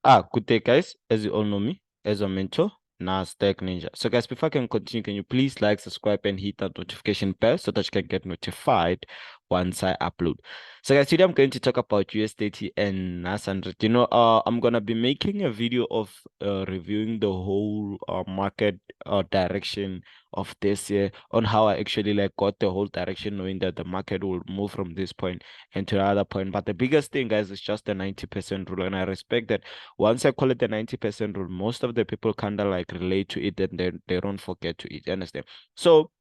Good day, guys. As you all know me, as a mentor, Nasdaq Ninja. So, guys, before I can continue, can you please like, subscribe, and hit that notification bell so that you can get notified once I upload. So, guys, today I'm going to talk about US30 and NAS100. I'm gonna be making a video of reviewing the whole market direction of this year on how I actually like got the whole direction, knowing that the market will move from this point and to the other point. But the biggest thing, guys, is just the 90% rule, and I respect that once I call it the 90% rule, most of the people kind of like relate to it and they don't forget to it. You understand? So,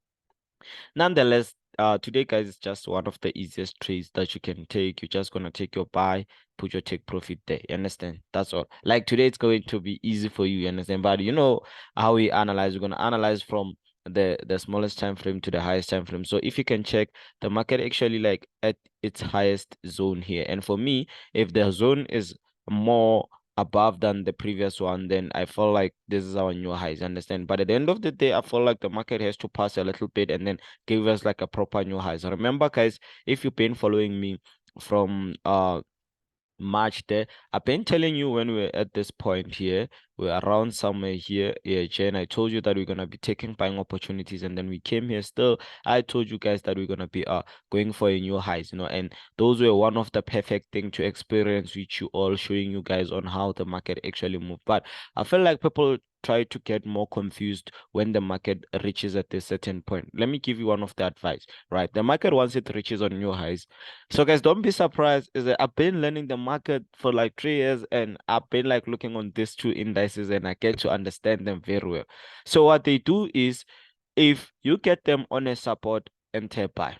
nonetheless, today, guys, is just one of the easiest trades that you can take. You're just gonna take your buy, put your take profit there. You understand? That's all. Like today, it's going to be easy for you. You understand? But you know how we analyze. We're gonna analyze from the smallest time frame to the highest time frame. So if you can check the market actually like at its highest zone here, and for me, if the zone is more above than the previous one, then I feel like this is our new highs, understand? But at the end of the day, I feel like the market has to pass a little bit and then give us like a proper new highs. Remember, guys, if you've been following me from March there, I've been telling you when we're at this point here, we're around somewhere here, yeah, Jen. I told you that we're gonna be taking buying opportunities, and then we came here still. I told you guys that we're gonna be going for a new highs, and those were one of the perfect thing to experience, which you all showing you guys on how the market actually moved. But I feel like people try to get more confused when the market reaches at a certain point. Let me give you one of the advice, right? The market once it reaches on new highs, so guys, don't be surprised. Is that I've been learning the market for like 3 years, and I've been like looking on these two indices, and I get to understand them very well. So what they do is, if you get them on a support, enter buy,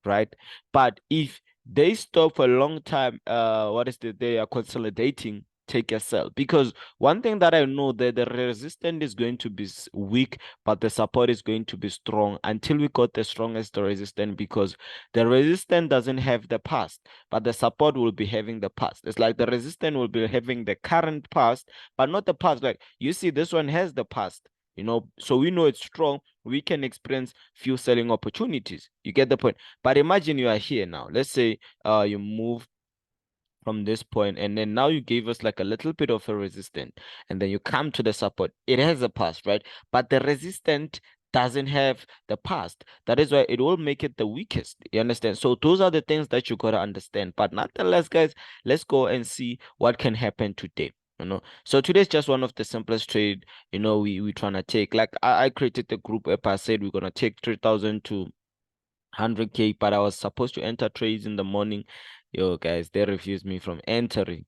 right? But if they stop for a long time, they are consolidating, take a sell. Because one thing that I know, that the resistance is going to be weak, but the support is going to be strong until we got the strongest resistance, because the resistance doesn't have the past, but the support will be having the past. It's like the resistance will be having the current past, but not the past. Like you see, this one has the past. So we know it's strong. We can experience few selling opportunities. You get the point? But imagine you are here now. Let's say you move from this point, and then now you gave us like a little bit of a resistance, and then you come to the support. It has a past, right? But the resistance doesn't have the past. That is why it will make it the weakest. You understand? So those are the things that you gotta understand. But nonetheless, guys, let's go and see what can happen today. So today's just one of the simplest trade, we trying to take. Like I created the group app. I said we're gonna take 3,000 to 100K, but I was supposed to enter trades in the morning. Yo, guys, they refused me from entering,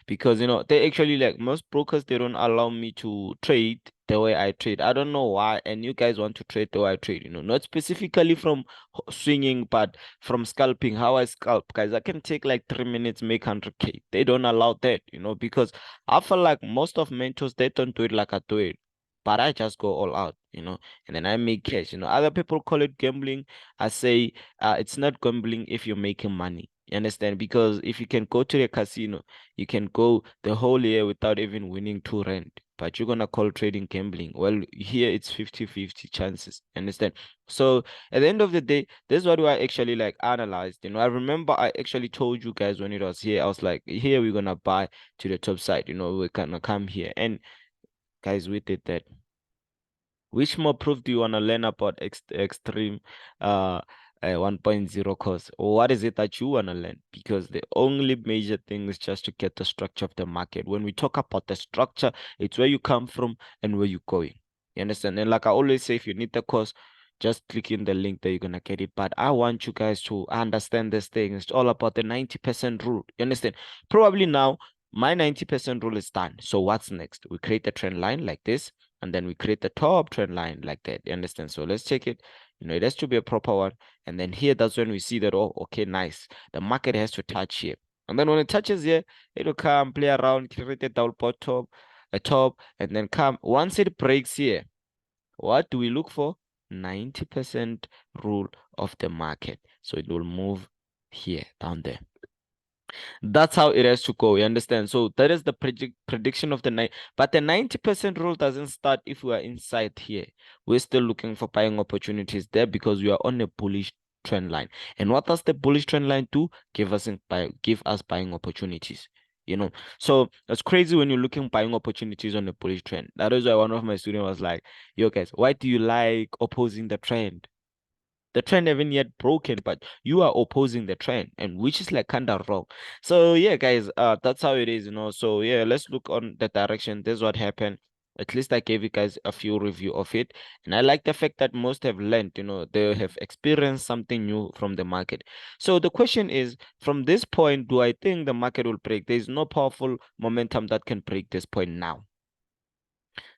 because they actually, like, most brokers, they don't allow me to trade the way I trade. I don't know why, and you guys want to trade the way I trade, not specifically from swinging, but from scalping, how I scalp. Guys, I can take like 3 minutes, make 100K. They don't allow that, because I feel like most of mentors, they don't do it like I do it, but I just go all out, and then I make cash. Other people call it gambling. I say it's not gambling if you're making money. You understand? Because if you can go to the casino, you can go the whole year without even winning 2 rand. But you're gonna call trading gambling. Well, here it's 50-50 chances. Understand? So at the end of the day, this is what I actually like analyzed. I remember I actually told you guys when it was here, I was like, here we're gonna buy to the top side. We're gonna come here. And guys, we did that. Which more proof do you want to learn about extreme uh, 1.0 course? Or what is it that you want to learn? Because the only major thing is just to get the structure of the market. When we talk about the structure, it's where you come from and where you're going. You understand? And like I always say, if you need the course, just click in the link there, you're gonna get it. But I want you guys to understand this thing. It's all about the 90% rule. You understand? Probably now my 90% rule is done. So what's next? We create a trend line like this, and then we create the top trend line like that. You understand? So let's check it. It has to be a proper one. And then here, that's when we see that, oh, okay, nice. The market has to touch here. And then when it touches here, it'll come, play around, create a double bottom, a top, and then come. Once it breaks here, what do we look for? 90% rule of the market. So it will move here, down there. That's how it has to go. You understand? So that is the prediction of the night. But the 90% rule doesn't start if we are inside here. We're still looking for buying opportunities there because we are on a bullish trend line. And what does the bullish trend line do? Give us buying opportunities. you know. So it's crazy when you're looking buying opportunities on a bullish trend. That is why one of my students was like, yo guys, why do you like opposing the trend? The trend haven't yet broken, but you are opposing the trend, and which is like kind of wrong. So yeah, guys, that's how it is, you know. So yeah, let's look on the direction. This is what happened. At least I gave you guys a few review of it, and I like the fact that most have learned, you know, they have experienced something new from the market. So the question is, from this point, do I think the market will break? There is no powerful momentum that can break this point now.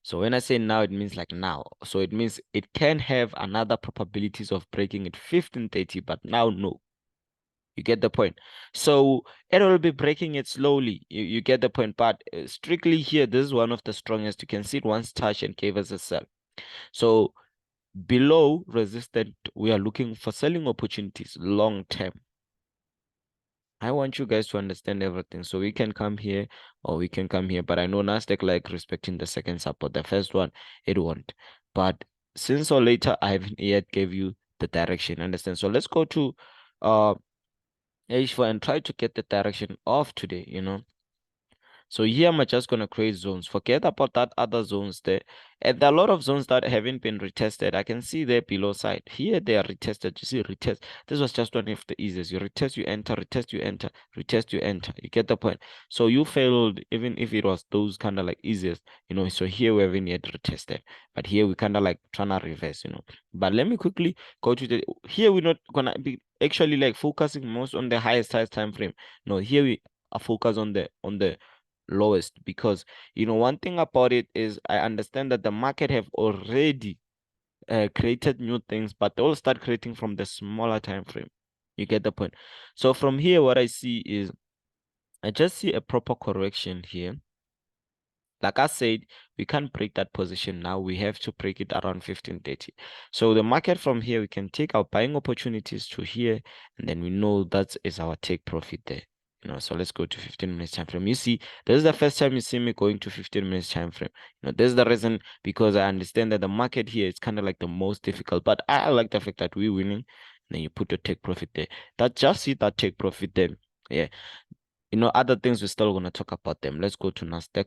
So when I say now, it means like now. So it means it can have another probabilities of breaking it 1530, but now no. You get the point. So it will be breaking it slowly. You get the point. But strictly here, this is one of the strongest. You can see it once touched and gave us a sell. So below resistant, we are looking for selling opportunities long term. I want you guys to understand everything. So we can come here or we can come here. But I know Nasdaq like respecting the second support. The first one, it won't. But since or later, I haven't yet gave you the direction. Understand? So let's go to H4 and try to get the direction of today, you know. So here I'm just gonna create zones. Forget about that other zones there. And there are a lot of zones that haven't been retested. I can see there below side. Here they are retested. You see retest. This was just one of the easiest. You retest, you enter, retest, you enter, retest, you enter. You get the point. So you failed even if it was those kind of like easiest, you know. So here we haven't yet retested. But here we kind of like trying to reverse, you know. But let me quickly go to the here we're not gonna be actually like focusing most on the highest time frame. No, here we are focused on the lowest because you know one thing about it is I understand that the market have already created new things, but they all start creating from the smaller time frame. You get the point. So from here, what I see is I just see a proper correction here. Like I said, we can't break that position now. We have to break it around 1530. So the market from here, we can take our buying opportunities to here, and then we know that is our take profit there. You know, so let's go to 15 minutes time frame. You see, this is the first time you see me going to 15 minutes time frame. You know, this is the reason because I understand that the market here is kind of like the most difficult, but I like the fact that we're winning. And then you put your take profit there. That just see that take profit there. Yeah. You know, other things we're still gonna talk about them. Let's go to Nasdaq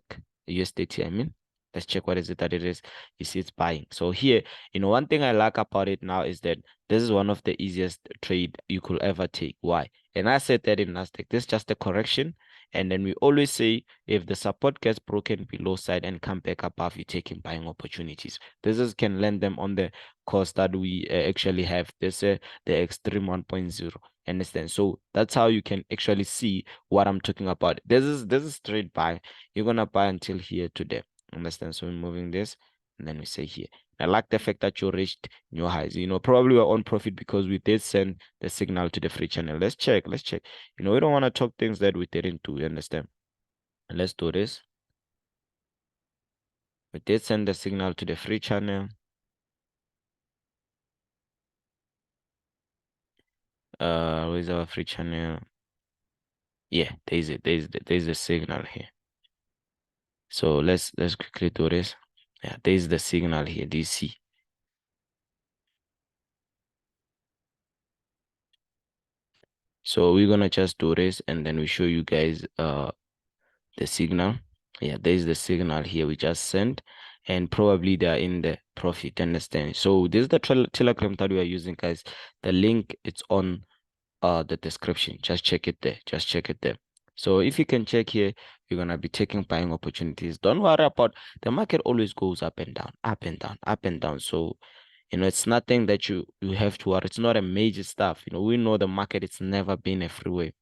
USDT. I mean, let's check what is it that it is. You see, it's buying. So here, you know, one thing I like about it now is that this is one of the easiest trade you could ever take. Why? And I said that in Nasdaq, this is just a correction. And then we always say if the support gets broken below side and come back above, you take in buying opportunities. This is can lend them on the course that we actually have. This the extreme 1.0. Understand? So that's how you can actually see what I'm talking about. This is straight buy. You're gonna buy until here today. Understand? So we're moving this, and then we say here. I like the fact that you reached new highs. You know, probably we're on profit because we did send the signal to the free channel. Let's check. Let's check. You know, we don't want to talk things that we didn't do. You understand? And let's do this. We did send the signal to the free channel. Where's our free channel? Yeah, there's it. There's the signal here. So let's quickly do this. Yeah, there's the signal here. Do you see? So we're gonna just do this and then we show you guys the signal. Yeah, there's the signal here we just sent, and probably they're in the profit. Understand? So this is the telegram that we are using, guys. The link it's on the description. Just check it there. Just check it there. So if you can check here, you're gonna be taking buying opportunities. Don't worry about the market always goes up and down, up and down, up and down. So you know it's nothing that you have to worry. It's not a major stuff. You know, we know the market, it's never been a freeway.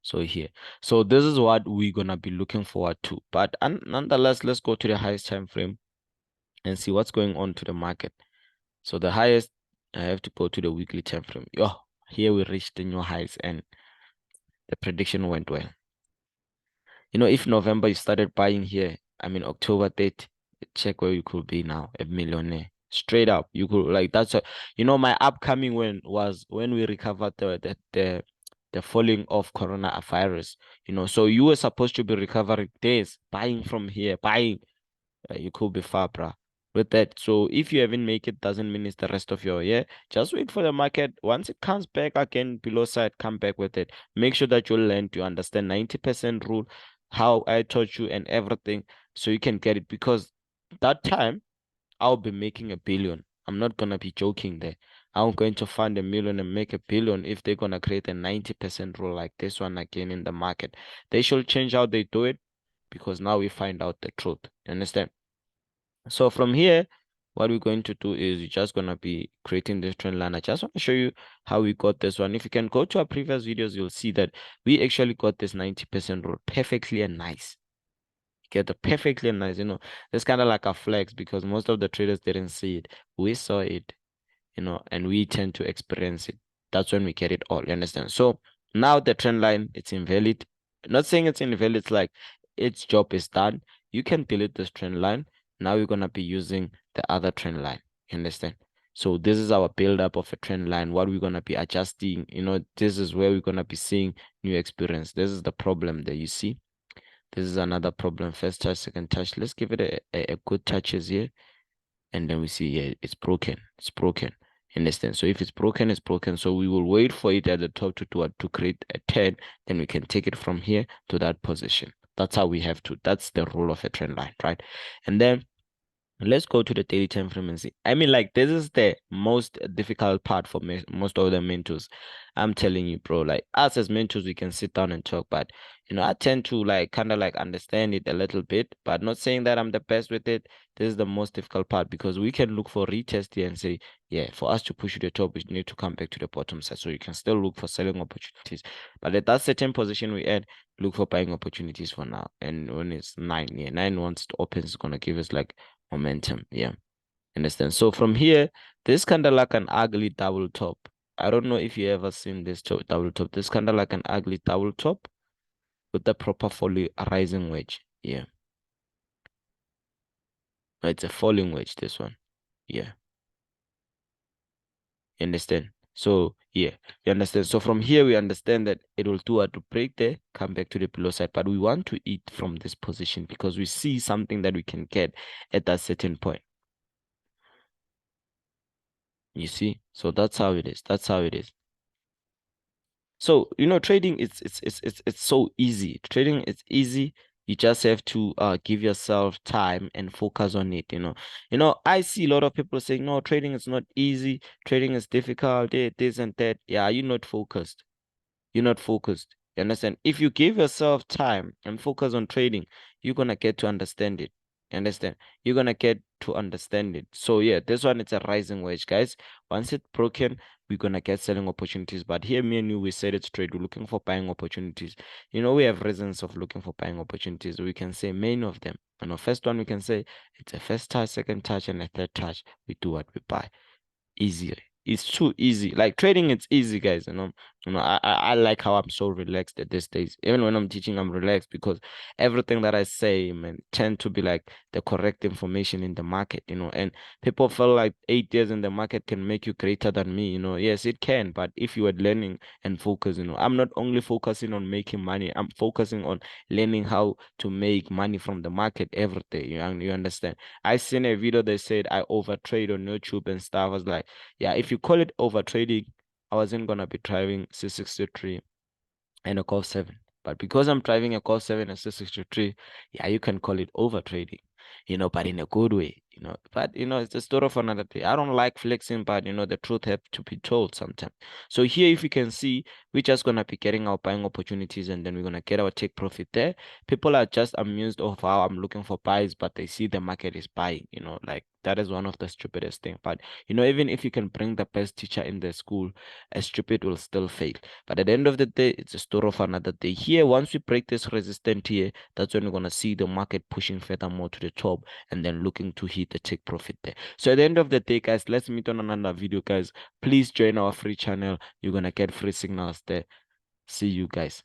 So here, so this is what we're gonna be looking forward to. But nonetheless, let's go to the highest time frame and see what's going on to the market. So the highest, I have to go to the weekly time frame. Oh, here we reached the new highs and the prediction went well. You know, if November you started buying here, I mean October 30, check where you could be now, a millionaire. Straight up, you could like that's a, you know, my upcoming win was when we recovered the falling of coronavirus. You know, so you were supposed to be recovering this, buying from here, buying. You could be far, bruh. with that. So if you haven't make it, doesn't mean it's the rest of your year. Just wait for the market. Once it comes back again below side, come back with it. Make sure that you learn to understand 90% rule, how I taught you and everything, so you can get it. Because that time I'll be making 1 billion. I'm not gonna be joking there. I'm going to find 1 million and make 1 billion if they're gonna create a 90% rule like this one again in the market. They should change how they do it, because now we find out the truth. You understand? So from here, what we're going to do is we're just gonna be creating this trend line. I just want to show you how we got this one. If you can go to our previous videos, you'll see that we actually got this 90% rule perfectly and nice. Get the perfectly nice, it's kind of like a flex, because most of the traders didn't see it. We saw it, and we tend to experience it. That's when we get it all. You understand? So now the trend line, it's invalid. Not saying it's invalid, it's like its job is done. You can delete this trend line. Now we're gonna be using the other trend line. You understand? So this is our build up of a trend line. What we're gonna be adjusting, this is where we're gonna be seeing new experience. This is the problem that you see. This is another problem. First touch, second touch. Let's give it a good touches here. And then we see, yeah, it's broken. It's broken. Understand? So if it's broken, it's broken. So we will wait for it at the top to create a 10. Then we can take it from here to that position. That's how we have to. That's the rule of a trend line, right? And then let's go to the daily time frame and see. I mean, like, this is the most difficult part for me, most of the mentors. I'm telling you, bro, like, us as mentors, we can sit down and talk, but I tend to like kind of like understand it a little bit, but not saying that I'm the best with it. This is the most difficult part, because we can look for retest here and say, yeah, for us to push to the top, we need to come back to the bottom side. So you can still look for selling opportunities, but at that certain position we add, look for buying opportunities for now. And when it's 9, yeah, 9, once it opens, it's gonna give us like momentum. Yeah, understand? So from here, this kind of like an ugly double top. I don't know if you ever seen this double top. This kind of like an ugly double top with the proper follow rising wedge. Yeah, it's a falling wedge, this one. Yeah, you understand? So yeah, you understand? So from here, we understand that it will do to break there, come back to the below side, but we want to eat from this position because we see something that we can get at that certain point. You see? So that's how it is. That's how it is. So, trading it's so easy. Trading is easy. You just have to give yourself time and focus on it, I see a lot of people saying, no, trading is not easy, trading is difficult, this and that. Yeah, you're not focused. You're not focused. You understand? If you give yourself time and focus on trading, you're gonna get to understand it. You understand? You're gonna get to understand it. So yeah, this one it's a rising wedge, guys. Once it's broken, we're gonna get selling opportunities. But here, me and you, we said it's trade. We're looking for buying opportunities. We have reasons of looking for buying opportunities. We can say many of them. First one we can say it's a first touch, second touch, and a third touch. We do what we buy. Easy. It's too easy. Like trading, it's easy, guys. I like how I'm so relaxed at these days. Even when I'm teaching, I'm relaxed because everything that I say, man, tend to be like the correct information in the market, and people feel like 8 years in the market can make you greater than me, Yes, it can, but if you are learning and focus, I'm not only focusing on making money, I'm focusing on learning how to make money from the market every day. You understand? I seen a video that said I overtrade on YouTube and stuff. I was like, yeah, if you call it overtrading, I wasn't gonna be driving C63 and a Golf 7. But because I'm driving a Golf 7 and C63, yeah, you can call it overtrading, but in a good way, But it's a story of another day. I don't like flexing, but the truth have to be told sometimes. So here, if you can see, we're just gonna be getting our buying opportunities and then we're gonna get our take profit there. People are just amused of how I'm looking for buys, but they see the market is buying, like that is one of the stupidest thing. But even if you can bring the best teacher in the school, a stupid will still fail. But at the end of the day, it's a story of another day. Here, once we break this resistance here, that's when we're gonna see the market pushing further more to the top and then looking to hit the take profit there. So at the end of the day, guys, let's meet on another video, guys. Please join our free channel. You're gonna get free signals there. See you guys.